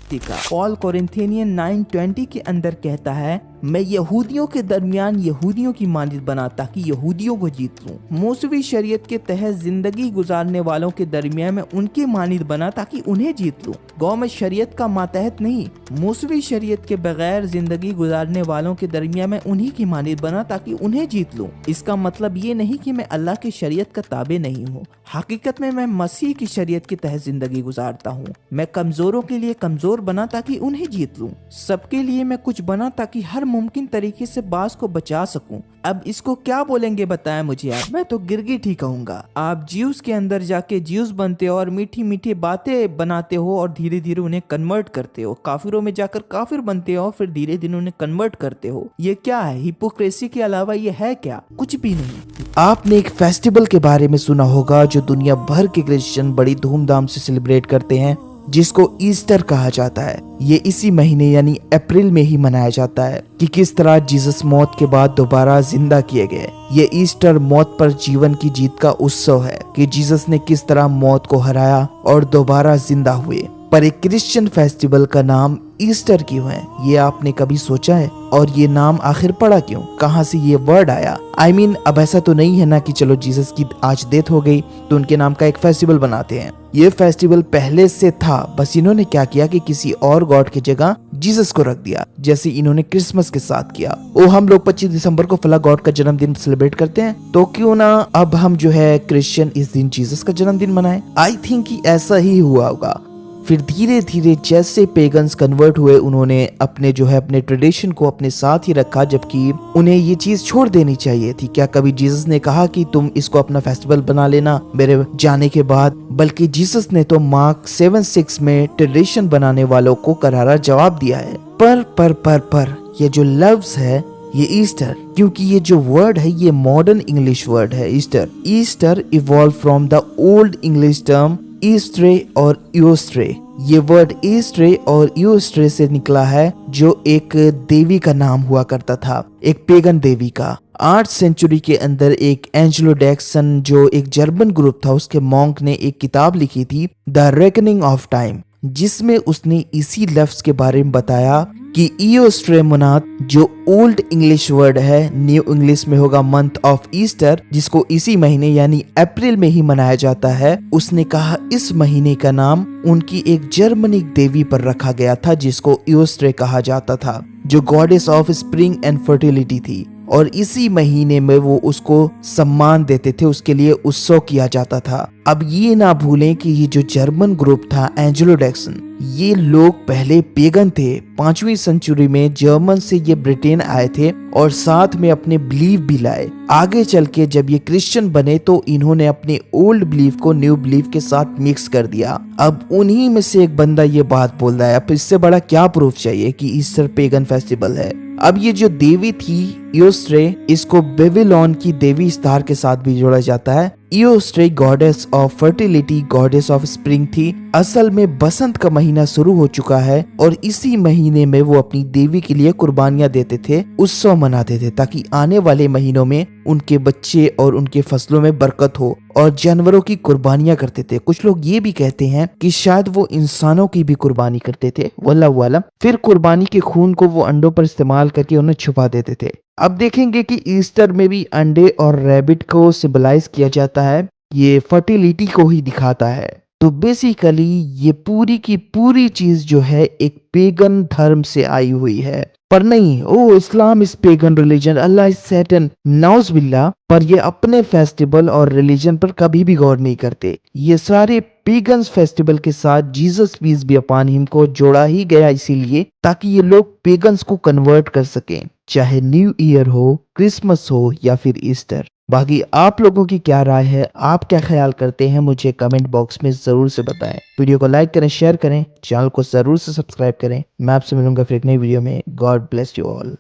शक्ति का। Paul Corinthian 9:20 के अंदर कहता है, मैं यहूदियों के दरमियान यहूदियों की मानित बना ताकि यहूदियों को जीत लूं। मौसवी शरीयत के तहत जिंदगी गुजारने वालों के दरमियान मैं उनकी मानित बना ताकि उन्हें जीत लूं। गौ में शरीयत का मातहत नहीं, मौसवी शरीयत के बगैर जिंदगी गुजारने वालों के दरमियान मैं उन्हीं की मानित बना ताकि उन्हें जीत लूं। इसका मतलब ये नहीं कि मैं अल्लाह की शरीयत का ताबे नहीं हूँ। हकीकत में मैं मसीह की शरीयत के तहत जिंदगी गुजारता हूँ। मैं कमजोरों के लिए कमजोर बना ताकि उन्हें जीत लूं। सबके लिए मैं कुछ बना ताकि हर मुमकिन तरीके से बास को बचा सकूं। अब इसको क्या बोलेंगे बताएं मुझे आप। मैं तो गिरगिट ही कहूंगा। आप ज्यूस के अंदर जाके ज्यूस बनते हो और मीठी मीठी बातें बनाते हो और धीरे धीरे उन्हें कन्वर्ट करते हो। काफिरों में जाकर काफिर बनते हो, फिर धीरे धीरे उन्हें कन्वर्ट करते हो। ये क्या है? हिपोक्रेसी के अलावा ये है क्या? कुछ भी नहीं। आपने एक फेस्टिवल के बारे में सुना होगा जो दुनिया भर के क्रिश्चियन बड़ी धूमधाम से सेलिब्रेट करते हैं, जिसको ईस्टर कहा जाता है। ये इसी महीने यानी अप्रैल में ही मनाया जाता है कि किस तरह जीसस मौत के बाद दोबारा जिंदा किए गए। ये ईस्टर मौत पर जीवन की जीत का उत्सव है कि जीसस ने किस तरह मौत को हराया और दोबारा जिंदा हुए। पर एक क्रिश्चियन फेस्टिवल का नाम ईस्टर क्यों है, ये आपने कभी सोचा है? और ये नाम आखिर पड़ा क्यों? कहाँ से ये वर्ड आया? I mean, अब ऐसा तो नहीं है ना कि चलो जीसस की आज डेथ हो गई तो उनके नाम का एक फेस्टिवल बनाते हैं। ये फेस्टिवल पहले से था, बस इन्होंने क्या किया कि किसी और गॉड की जगह जीसस को रख दिया, जैसे इन्होंने क्रिसमस के साथ किया। ओ हम लोग 25 दिसंबर को फला गॉड का जन्मदिन सेलिब्रेट करते हैं, तो क्यों ना अब हम जो है क्रिश्चियन इस दिन जीसस का जन्मदिन मनाएं। आई थिंक कि ऐसा ही हुआ होगा। फिर धीरे धीरे जैसे पेगन्स कन्वर्ट हुए, उन्होंने अपने जो है अपने ट्रेडिशन को अपने साथ ही रखा, जबकि उन्हें ये चीज छोड़ देनी चाहिए थी। क्या कभी जीसस ने कहा कि तुम इसको अपना फेस्टिवल बना लेना मेरे जाने के बाद? बल्कि जीसस ने तो मार्क 7:6 में ट्रेडिशन बनाने वालों को करारा जवाब दिया है। पर ये जो लफ्ज है ये ईस्टर, क्योंकि ये जो वर्ड है ये मॉडर्न इंग्लिश वर्ड है Easter. Easter evolve from the old English term Eastre और यूस्ट्रे। ये वर्ड ईस्ट्रे और यूस्ट्रे से निकला है, जो एक देवी का नाम हुआ करता था, एक पेगन देवी का। 8th सेंचुरी के अंदर एक एंजेलो डैक्सन जो एक जर्मन ग्रुप था, उसके मॉन्क ने एक किताब लिखी थी द रेकनिंग ऑफ टाइम, जिसमें उसने इसी लफ्ज के बारे में बताया कि ईओस्ट्रेमोनाथ जो ओल्ड इंग्लिश वर्ड है, न्यू इंग्लिश में होगा मंथ ऑफ ईस्टर, जिसको इसी महीने यानी अप्रैल में ही मनाया जाता है। उसने कहा इस महीने का नाम उनकी एक जर्मनिक देवी पर रखा गया था, जिसको ईओस्ट्रे कहा जाता था, जो goddess of spring and fertility थी। और इसी महीने में वो उसको सम्मान देते थे, उसके लिए उत्सव किया जाता था। अब ये ना भूलें कि ये जो जर्मन ग्रुप था एंजेलो डैक्सन, ये लोग पहले पेगन थे। 5वीं सेंचुरी में जर्मन से ये ब्रिटेन आए थे और साथ में अपने बिलीफ भी लाए। आगे चल के जब ये क्रिश्चियन बने तो इन्होंने अपने ओल्ड बिलीफ को न्यू बिलीफ के साथ मिक्स कर दिया। अब उन्हीं में से एक बंदा ये बात बोल रहा है, अब इससे बड़ा क्या प्रूफ चाहिए कि ईस्टर पेगन फेस्टिवल है। अब ये जो देवी थी ईओस्ट्रे, इसको बेबीलोन की देवी स्टार के साथ भी जोड़ा जाता है। Eostre goddess of fertility, goddess of spring थी। असल में बसंत का महीना शुरू हो चुका है और इसी महीने में वो अपनी देवी के लिए कुर्बानियां देते थे, उत्सव मनाते थे, ताकि आने वाले महीनों में उनके बच्चे और उनके फसलों में बरकत हो, और जानवरों की कुर्बानियां करते थे। कुछ लोग ये भी कहते हैं कि शायद वो इंसानों की भी कुर्बानी करते थे, वल्लाहु आलम। फिर कुर्बानी के खून को वो अंडों पर इस्तेमाल करके उन्हें छुपा देते थे। अब देखेंगे कि ईस्टर में भी अंडे और रैबिट को सिंबलाइज किया जाता है, ये फर्टिलिटी को ही दिखाता है। तो बेसिकली ये पूरी की पूरी चीज जो है एक पेगन धर्म से आई हुई है। पर नहीं, oh Islam is pagan religion, Allah is Satan, नाउज बिल्ला। पर ये अपने फेस्टिवल और रिलीजन पर कभी भी गौर नहीं करते। ये सारे पेगन्स फेस्टिवल के साथ Jesus peace be upon him को जोड़ा ही गया इसीलिए ताकि ये लोग पेगन्स को कन्वर्ट कर सकें, चाहे न्यू ईयर हो, क्रिसमस हो या फिर ईस्टर। बाकी आप लोगों की क्या राय है, आप क्या ख्याल करते हैं, मुझे कमेंट बॉक्स में जरूर से बताएं। वीडियो को लाइक करें, शेयर करें, चैनल को जरूर से सब्सक्राइब करें। मैं आपसे मिलूंगा फिर एक नई वीडियो में। God bless you all.